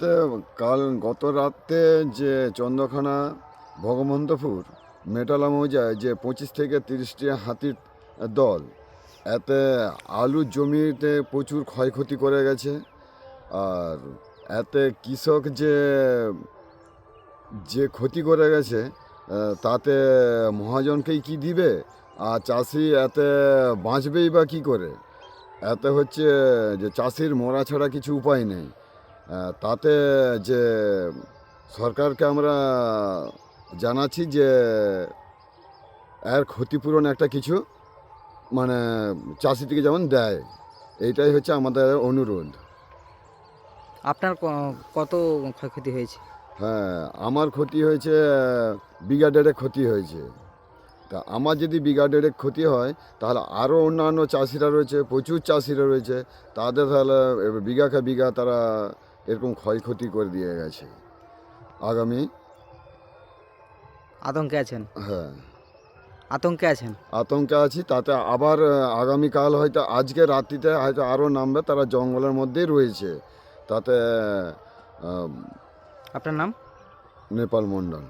বলতে গত রাতে যে চন্দ্রখানা ভগবন্তপুর মেটালা মৌজায় যে 25 থেকে 30টি হাতির দল, এতে আলুর জমিতে প্রচুর ক্ষয়ক্ষতি করে গেছে। আর এতে কৃষক যে যে ক্ষতি করে গেছে, তাতে মহাজনকেই কি দিবে, আর চাষি এতে বাঁচবেই বা কী করে। এতে হচ্ছে যে চাষির মরা ছাড়া কিছু উপায় নেই। তাতে যে সরকারকে আমরা জানাচ্ছি যে এর ক্ষতিপূরণ একটা কিছু মানে চাষি থেকে যেমন দেয়, এইটাই হচ্ছে আমাদের অনুরোধ। আপনার কত ক্ষয়ক্ষতি হয়েছে? হ্যাঁ, আমার ক্ষতি হয়েছে, বিঘা দেড়েক ক্ষতি হয়েছে। তা আমার যদি বিঘা দেড়েক ক্ষতি হয়, তাহলে আরও অন্যান্য চাষিরা রয়েছে, প্রচুর চাষিরা রয়েছে, তাদের তাহলে বিঘাকে বিঘা তারা এরকম ক্ষয়ক্ষতি করে দিয়ে গেছে। আগামী আতঙ্কে আছেন? হ্যাঁ, আতঙ্কে আছেন? আতঙ্কে আছি। তাতে আবার আগামীকাল হয়তো, আজকে রাত্রিতে হয়তো আরও নামবে, তারা জঙ্গলের মধ্যেই রয়েছে। তাতে আপনার নাম? নেপাল মণ্ডল।